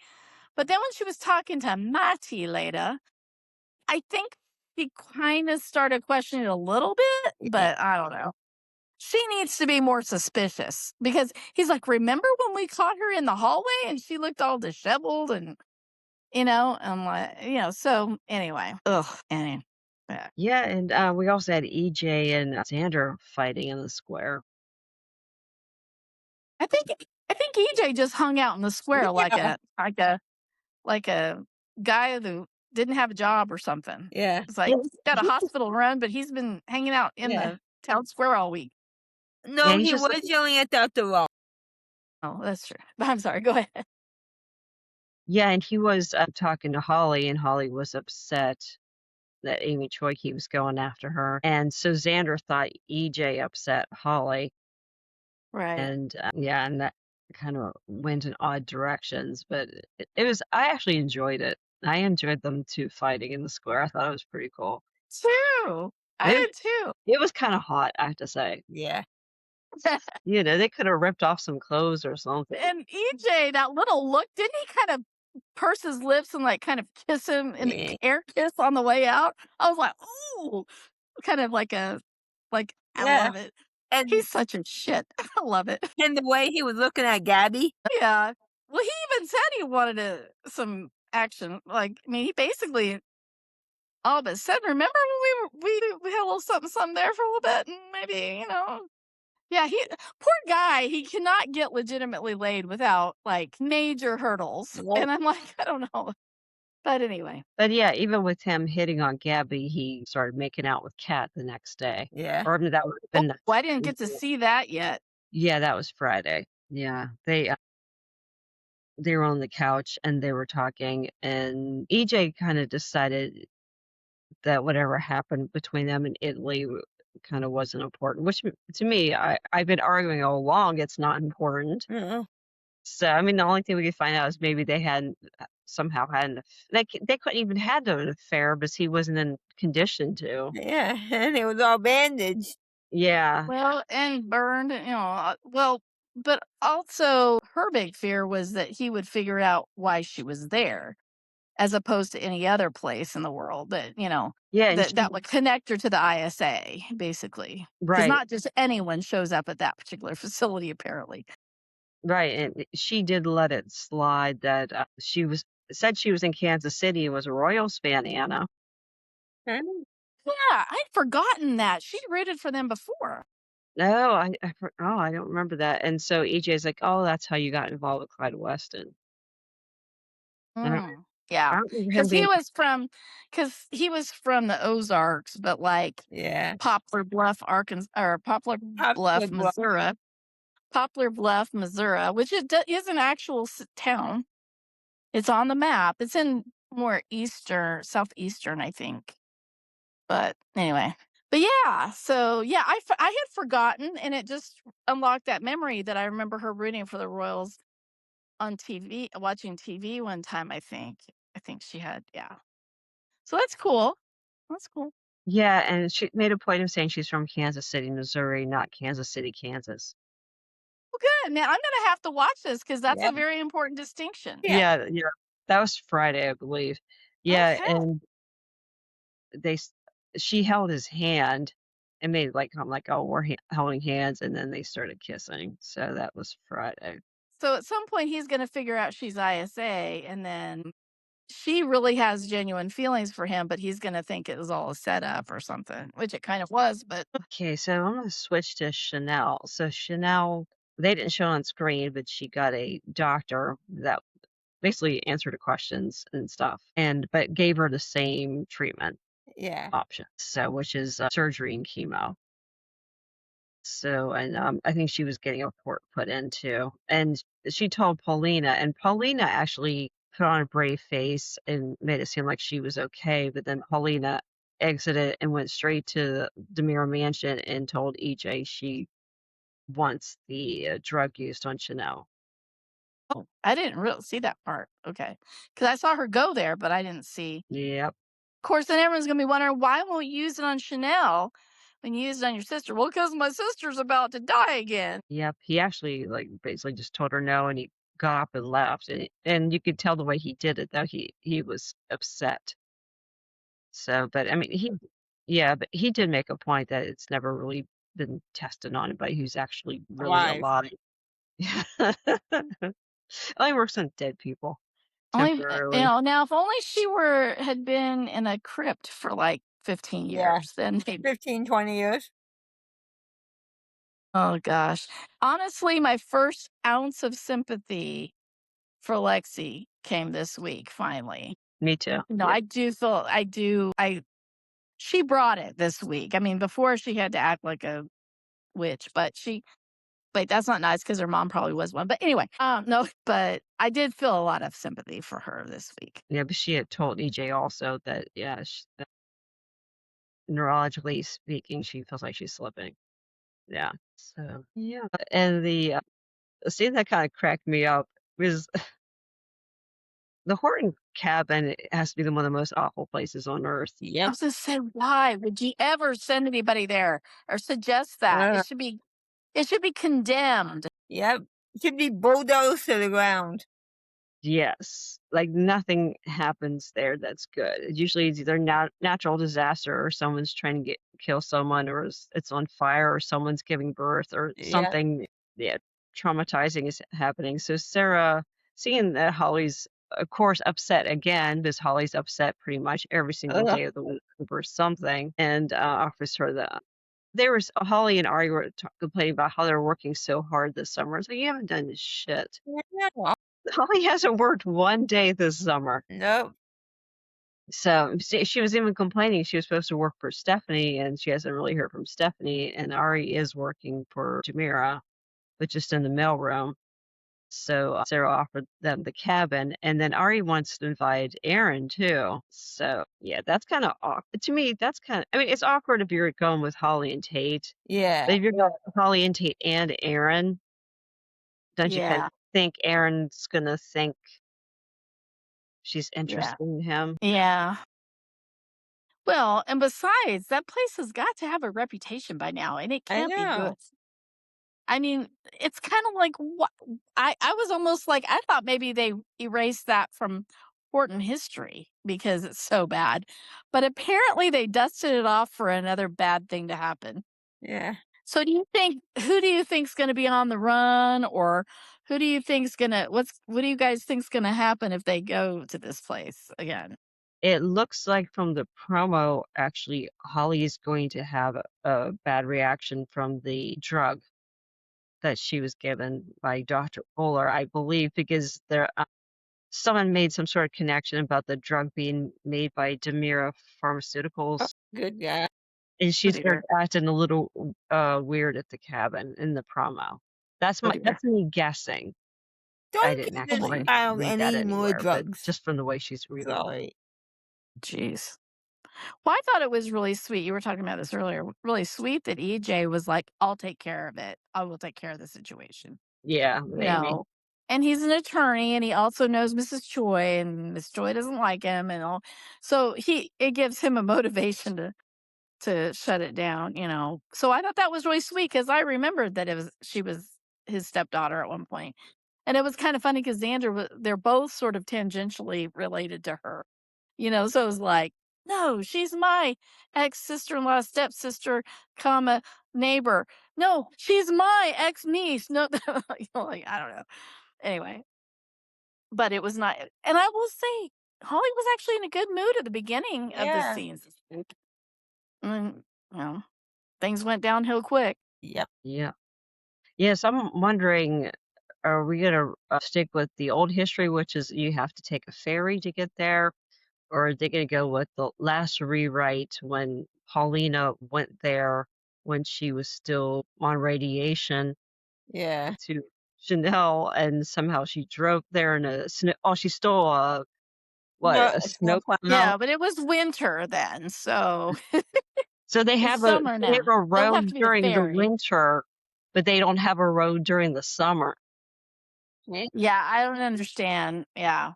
But then when she was talking to Matty later, I think she kind of started questioning it a little bit, Yeah. but I don't know. She needs to be more suspicious because he's like, remember when we caught her in the hallway and she looked all disheveled and, I'm like, so anyway. Ugh. Anyway. yeah, and we also had EJ and Xander fighting in the square. I think EJ just hung out in the square like Yeah. a guy who didn't have a job or something. Yeah. It's like he's got a hospital run, but he's been hanging out in Yeah. the town square all week. No, Yeah, he's he just was yelling at Dr. Ross. Oh, that's true. I'm sorry. Go ahead. yeah, and he was talking to Holly, and Holly was upset that Amy Choi keeps going after her. And so Xander thought EJ upset Holly. Right. And yeah, and that kind of went in odd directions. But it was, I actually enjoyed it. I enjoyed them two fighting in the square. I thought it was pretty cool. True. I It, did too. it was kind of hot, I have to say. Yeah. They could have ripped off some clothes or something. And EJ, that little look, didn't he kind of purse his lips and like kind of kiss him in Yeah. air kiss on the way out? I was like, ooh, kind of like I Yeah. love it. And He's such a shit. I love it. and the way he was looking at Gabi. Yeah. Well, he even said he wanted some action. Like, I mean, he basically all but said, remember when we had a little something, something there for a little bit, and maybe, yeah, poor guy, he cannot get legitimately laid without like major hurdles. Nope. And I'm like, I don't know. But anyway. But yeah, even with him hitting on Gabby, he started making out with Kat the next day. Yeah. Or I mean, that would have Oh, been the I didn't get to see that yet. yeah, that was Friday. Yeah, they were on the couch and they were talking, and EJ kind of decided that whatever happened between them in Italy kind of wasn't important. Which to me, I've been arguing all along it's not important. Mhm. So I mean, the only thing we could find out is maybe they hadn't somehow had they couldn't even had an affair because he wasn't in condition to. Yeah. And it was all bandaged. Yeah, Well, and burned, but also her big fear was that he would figure out why she was there, as opposed to any other place in the world that, yeah, and that would connect her to the ISA, basically. Because right. not just anyone shows up at that particular facility, apparently. Right, and she did let it slide that said she was in Kansas City and was a Royals fan, Anna. Mhm. Yeah, I'd forgotten that. She rooted for them before. No, I don't remember that. And so EJ's like, "Oh, that's how you got involved with Clyde Weston." I don't, I Yeah, don't remember him because being. he was from the Ozarks, but like Yeah. Poplar Bluff, Arkansas, or Poplar Bluff. Missouri. Poplar Bluff, Missouri, which is an actual town. It's on the map. It's in more southeastern, I think. But anyway, but yeah, so yeah, I had forgotten, and it just unlocked that memory that I remember her rooting for the Royals on TV, watching TV one time. I think she had, yeah. So that's cool. That's cool. Yeah, and she made a point of saying she's from Kansas City, Missouri, not Kansas City, Kansas. Well, now I'm gonna have to watch this because that's Yeah. a very important distinction. Yeah. Yeah, yeah. That was Friday, I believe. Yeah, Okay. and they s she held his hand and made it like I'm like, "Oh, we're ha holding hands," and then they started kissing, so that was Friday. So at some point he's gonna figure out she's ISA, and then she really has genuine feelings for him, but he's gonna think it was all a setup or something, which it kind of was, but Okay, so I'm gonna switch to Chanel. So Chanel, they didn't show on screen, but she got a doctor that basically answered her questions and stuff, and but gave her the same treatment Yeah. option, so which is surgery and chemo. So, and I think she was getting a port put in too, and she told Paulina, and Paulina actually put on a brave face and made it seem like she was okay, but then Paulina exited and went straight to the Demira mansion and told EJ she wants the drug used on Chanel. oh, I didn't really see that part. Okay, because I saw her go there, but I didn't see. Yep, Of course, then everyone's gonna be wondering why won't you use it on Chanel when you use it on your sister? Well, because my sister's about to die again. yep. He actually like basically just told her no, and he got up and left, and you could tell the way he did it though he was upset. So, but I mean, yeah, but he did make a point that it's never really been tested on anybody who's actually really Alive. alive. It only works on dead people Only temporarily. now if only she were had been in a crypt for like 15 Yeah. years, then they 15, 20 years. oh gosh. Honestly, my first ounce of sympathy for Lexi came this week, finally. Me too. No, Yeah. I she brought it this week. I mean, before she had to act like a witch, but she wait, that's not nice because her mom probably was one. But anyway, no, but I did feel a lot of sympathy for her this week. Yeah, but she had told EJ also that, yeah, that neurologically speaking, she feels like she's slipping. Yeah. So, yeah. And the scene that kind of cracked me up was the Horton cabin has to be one of the most awful places on earth. I Yep. was just saying, why would you ever send anybody there or suggest that? Uh, It should be condemned. yep. Should be bulldozed to the ground. Yes, like nothing happens there that's good. Usually it's either natural disaster or someone's trying to kill someone or it's on fire or someone's giving birth or Yeah. something, yeah, traumatizing is happening. So Sarah, seeing that Holly's of course upset again because Holly's upset pretty much every single Ugh. day of the week over something and offers her there was Holly and Ari were complaining about how they're working so hard this summer. It's like you haven't done shit. Yeah. Holly hasn't worked one day this summer. Nope. So she was even complaining she was supposed to work for Stephanie and she hasn't really heard from Stephanie. And Ari is working for Jamira, but just in the mailroom. So Sarah offered them the cabin. And then Ari wants to invite Aaron too. So yeah, that's kind of awkward. To me, that's kind of, I mean, it's awkward if you're going with Holly and Tate. But Yeah. if you're going with Holly and Tate and Aaron, don't you kind Yeah. of think Aaron's going to think she's Yeah. interested in him? Yeah. Well, and besides, that place has got to have a reputation by now, and it I can't be good. know. I mean, it's kind of like what I was almost like I thought maybe they erased that from Horton history because it's so bad. But apparently they dusted it off for another bad thing to happen. Yeah. So who do you think's going to be on the run or who do you think's going to what do you guys think's going to happen if they go to this place again? It looks like from the promo, actually, Holly is going to have a bad reaction from the drug that she was given by Dr. Fuller, I believe, because someone made some sort of connection about the drug being made by Demira Pharmaceuticals, Good guy. and she Pretty started weird. acting a little weird at the cabin in the promo. Pretty weird. That's me guessing. I Don't didn't give this actually Probably. child read that any more anywhere, but drugs. just from the way she's reading. Sorry. Jeez. Well, I thought it was really sweet. You were talking about this earlier. Really sweet that EJ was like, "I'll take care of it. I will take care of the situation." Yeah, You maybe. know, and he's an attorney, and he also knows Mrs. Choi, and Miss Choi doesn't like him, and all. So it gives him a motivation to shut it down. So I thought that was really sweet because I remembered that she was his stepdaughter at one point. And it was kind of funny because they're both sort of tangentially related to her, so it was like, no, she's my ex sister-in-law, stepsister, comma, neighbor. No, she's my ex niece. No, like, I don't know. Anyway, but it was not, and I will say, Holly was actually in a good mood at the beginning of the Yeah. scenes. And, well, things went downhill quick. Yep. Yeah. Yes, I'm wondering, are we gonna stick with the old history, which is you have to take a ferry to get there, or are they gonna go with the last rewrite when Paulina went there when she was still on radiation Yeah. to Chanel, and somehow she drove there in a snow? Oh, she stole a what? No, A it's no snow plan. plow? Yeah, but it was winter then, so So it's summer they have now. a There'll have road to be a during the ferry. winter, but they don't have a road during the summer. Yeah, I don't understand. Yeah,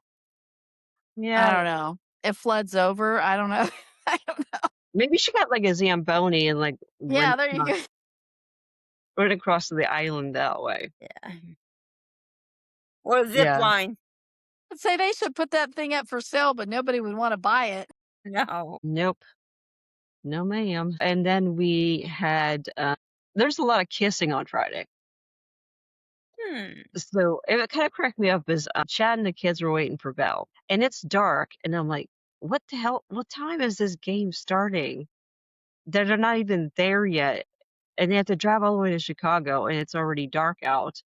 Yeah, I don't know. It floods over. I don't know. I don't know. maybe she got like a Zamboni and like Yeah, there you go. went across the island that way. Yeah. Or a zip Yeah. line. I'd say they should put that thing up for sale, but nobody would want to buy it. No. Nope. No, ma'am. And then we had there's a lot of kissing on Friday. So it kind of cracked me up as Chad and the kids were waiting for Belle, and it's dark, and I'm like, what the hell? What time is this game starting? They're not even there yet, and they have to drive all the way to Chicago, and it's already dark out.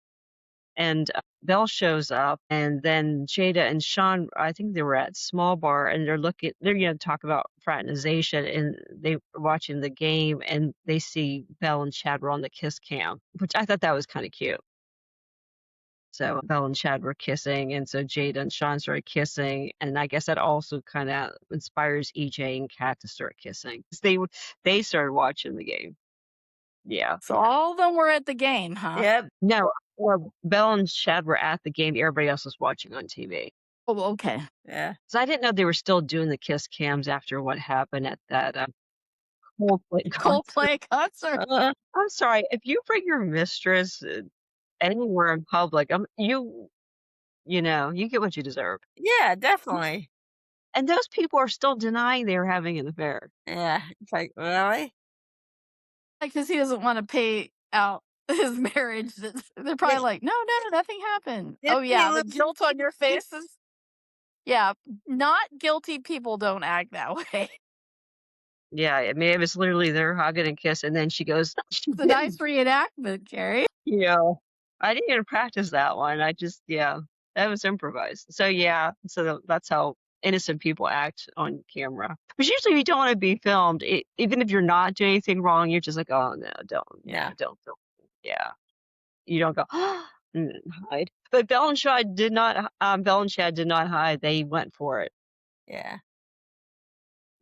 And Belle shows up, and then Jada and Sean, I think they were at Small Bar, and they're gonna talk about fraternization, and they were watching the game, and they see Belle and Chad were on the kiss cam, which I thought that was kind of cute. So Belle and Chad were kissing, and so Jada and Sean started kissing, and I guess that also kind of inspires EJ and Kat to start kissing. They started watching the game. Yeah. So all of them were at the game, huh? Yep. No, well, Belle and Chad were at the game. Everybody else was watching on TV. Oh, okay. Yeah. So I didn't know they were still doing the kiss cams after what happened at that Coldplay concert. Coldplay concert. I'm sorry, if you bring your mistress anywhere in public, you get what you deserve. Yeah, definitely. And those people are still denying they were having an affair. Yeah. It's like, really? Like, because he doesn't want to pay out his marriage. They're probably like, no, nothing happened. Didn't Oh, he yeah, the live- guilt on your faces. Yeah, not guilty people don't act that way. Yeah, I mean, it was literally they're hugging and kissing, and then she goes, she It's a nice reenactment, Carrie. I didn't even practice that one. That was improvised. So yeah, that's how innocent people act on camera. But usually you don't want to be filmed, even if you're not doing anything wrong. You're just like, oh no, don't, Yeah. don't film. Yeah, you don't go and hide. But Belle and Chad did not. Belle and Chad did not hide. They went for it. Yeah.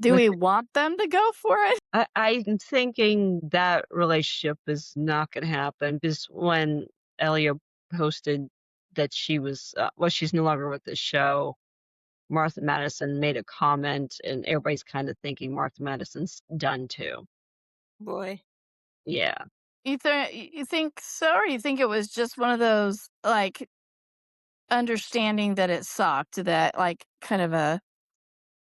Do But we want them to go for it? I'm thinking that relationship is not going to happen because when Elia posted that she was, she's no longer with the show, Martha Madison made a comment, and everybody's kind of thinking Martha Madison's done too. Boy. Yeah. You think so, or you think it was just one of those, like, understanding that it sucked, that, like, kind of a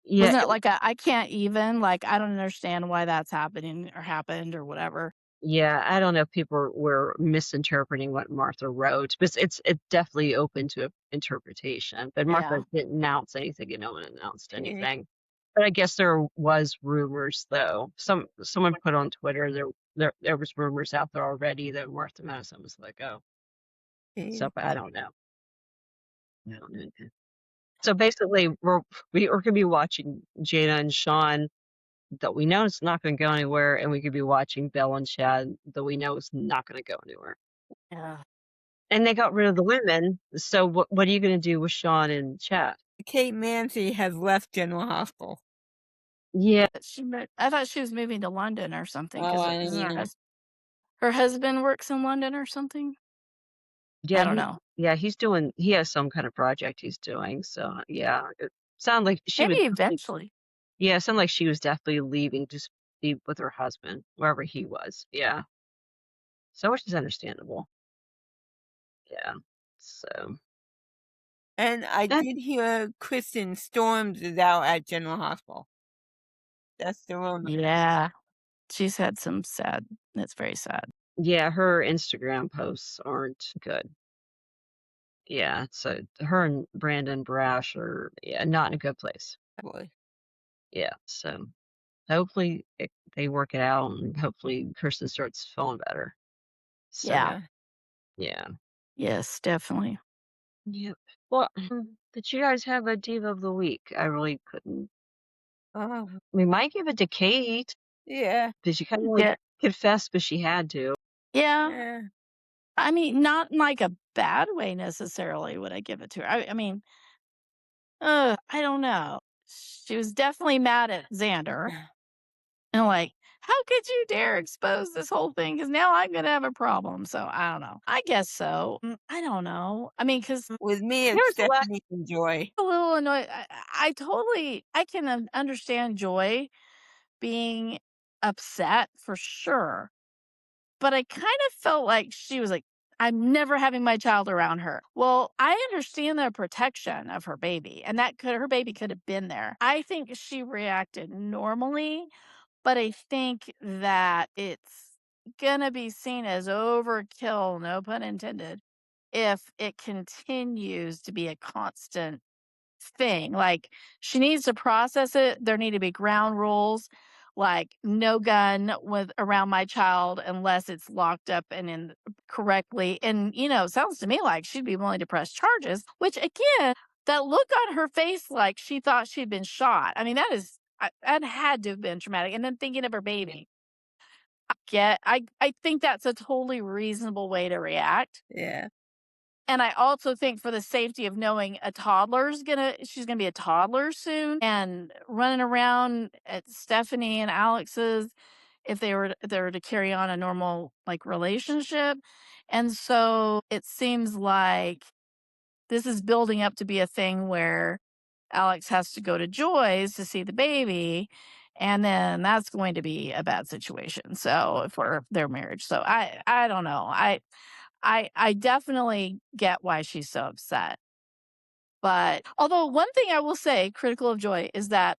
Yeah. wasn't it like a, I can't even, like, I don't understand why that's happening or happened or whatever. Yeah. I don't know if people were misinterpreting what Martha wrote, but it's definitely open to interpretation. But Martha didn't announce anything, and no one announced anything. But I guess there was rumors, though. Someone put on Twitter there was rumors out there already that Martha Madison was let go. So, but I don't know. I don't know. So basically, we're gonna be watching Jada and Sean that we know it's not gonna go anywhere, and we could be watching Belle and Chad that we know is not gonna go anywhere. Yeah. And they got rid of the women. So what are you gonna do with Sean and Chad? Kate Mansi has left General Hospital. Yeah. I thought she was moving to London or something, Oh, I because don't know. her husband works in London or something. Yeah, I don't know. Yeah, he has some kind of project he's doing. So yeah, it sounded like she Maybe would. eventually. Yeah, it sounded like she was definitely leaving to be with her husband, wherever he was. Yeah. So which is understandable. Yeah. So. And I did hear Kristen Storms is out at General Hospital. That's the rumor. Yeah. She's had some sad that's very sad. Yeah, her Instagram posts aren't good. Yeah, so her and Brandon Brash are not in a good place. Boy. Yeah, so hopefully they work it out, and hopefully Kirsten starts feeling better. So Yeah. yeah. Yes, definitely. Yep. Well, did you guys have a Diva of the Week? I really couldn't. We might give it to Kate Yeah. because she kind of like confessed, but she had to. Yeah. Yeah. I mean, not in like a bad way necessarily would I give it to her. I mean, I don't know. She was definitely mad at Xander. And like, how could you dare expose this whole thing? Because now I'm going to have a problem. So I don't know. I guess so. I don't know. I mean, because With me, it's There's a lot. Stephanie and Joy. a little annoyed. I totally, I can understand Joy being upset for sure. But I kind of felt like she was like, I'm never having my child around her. Well, I understand the protection of her baby, and her baby could have been there. I think she reacted normally, but I think that it's gonna be seen as overkill, no pun intended, if it continues to be a constant thing. Like, she needs to process it. There need to be ground rules, like no gun with around my child unless it's locked up and in correctly. And it sounds to me like she'd be willing to press charges, which again, that look on her face like she thought she'd been shot. I mean, that had to have been traumatic. And then thinking of her baby. I think that's a totally reasonable way to react. Yeah. And I also think for the safety of knowing she's gonna be a toddler soon and running around at Stephanie and Alex's if they were to carry on a normal like relationship. And so it seems like this is building up to be a thing where Alex has to go to Joy's to see the baby. And then that's going to be a bad situation. So for their marriage. So I don't know. I definitely get why she's so upset. But although one thing I will say, critical of Joy, is that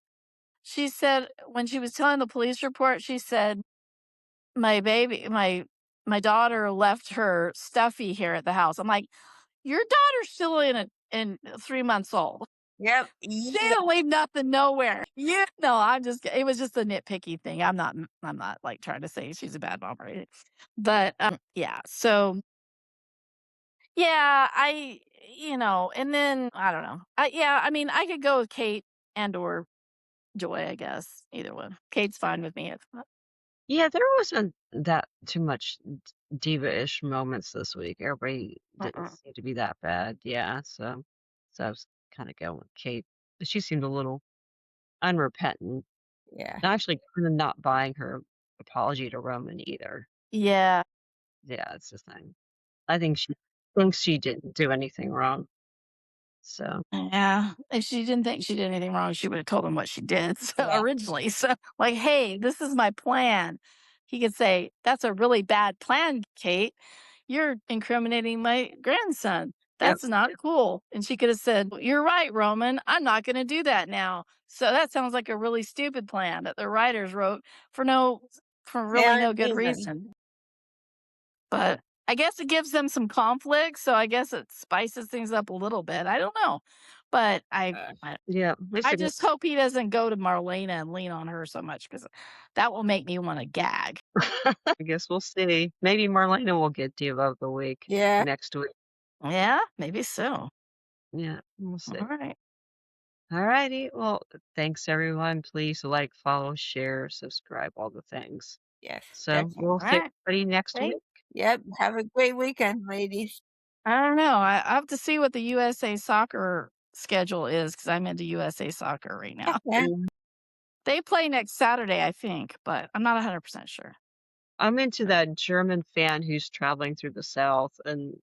she said when she was telling the police report, she said, my daughter left her stuffy here at the house. I'm like, your daughter's still in 3 months old. Yep. She didn't leave nothing nowhere. Yeah. No, it was just a nitpicky thing. I'm not like trying to say she's a bad mom or anything. But yeah. So yeah, and then I don't know. I mean, I could go with Kate and or Joy, I guess. Either one. Kate's fine with me. Yeah, there wasn't that too much diva-ish moments this week. Everybody didn't seem to be that bad. Yeah, so I was kind of going with Kate. But she seemed a little unrepentant. Yeah. Actually, kind of not buying her apology to Roman either. Yeah. Yeah, it's the thing. I think she thinks she didn't do anything wrong. So Yeah. If she didn't think she did anything wrong, she would have told him what she did originally. So, like, hey, this is my plan. He could say, that's a really bad plan, Kate. You're incriminating my grandson. That's not cool. And she could have said, you're right, Roman. I'm not going to do that now. So that sounds like a really stupid plan that the writers wrote for really no good reason. But I guess it gives them some conflict, so I guess it spices things up a little bit. I don't know. But I just hope he doesn't go to Marlena and lean on her so much because that will make me want to gag. I guess we'll see. Maybe Marlena will get Diva of the Week next week. Yeah, maybe so. Yeah, we'll see. All right. All righty. Well, thanks everyone. Please like, follow, share, subscribe, all the things. Yes. So we'll see everybody next week. Yep. Have a great weekend, ladies. I don't know. I have to see what the USA soccer schedule is because I'm into USA soccer right now. They play next Saturday, I think, but I'm not 100% sure. I'm into that German fan who's traveling through the South, and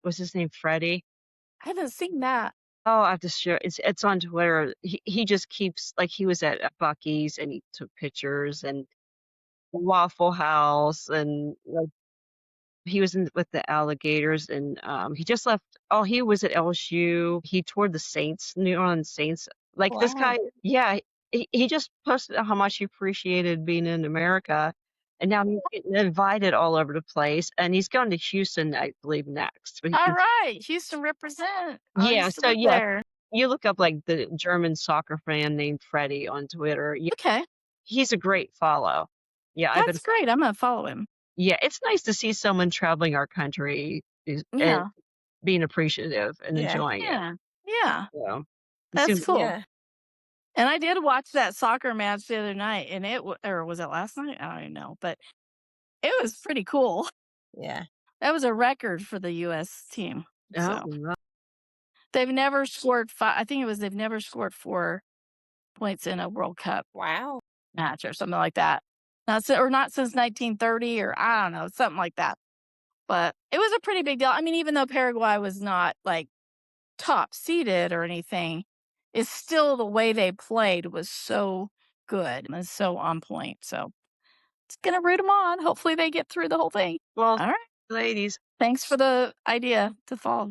what's his name? Freddie. I haven't seen that. Oh, I have to share. It's on Twitter. He just keeps like he was at Buc-ee's and he took pictures and Waffle House and like He was in with the Alligators, and he just left. Oh, he was at LSU. He toured the Saints, New Orleans Saints. Like this Wow. guy, yeah, he just posted how much he appreciated being in America, and now he's getting invited all over the place. And he's going to Houston, I believe, next. But All right, Houston represent. I yeah, used to so live yeah, there. you look up like the German soccer fan named Freddie on Twitter. Yeah, Okay, he's a great follow. Yeah, I've been. that's great. I'm gonna follow him. Yeah, it's nice to see someone traveling our country and Yeah, being appreciative and Yeah. enjoying it. yeah, yeah. So, it That's seems cool. Yeah. And I did watch that soccer match the other night, and or was it last night? I don't even know, but it was pretty cool. Yeah. That was a record for the U.S. team. oh, So wow. they've never scored five. I think it was they've never scored 4 points in a World Cup Wow. match or something like that. Not since 1930 or I don't know, something like that. But it was a pretty big deal. I mean, even though Paraguay was not like top seeded or anything, it's still the way they played was so good and so on point. So it's gonna root them on. Hopefully they get through the whole thing. Well, All right. ladies, Thanks for the idea to follow.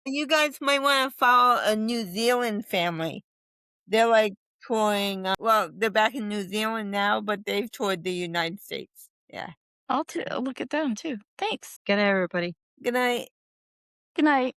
You guys might want to follow a New Zealand family. They're like touring. Well, they're back in New Zealand now, but they've toured the United States. Yeah. I'll look at them too. Thanks. good night, everybody. Good night. Good night.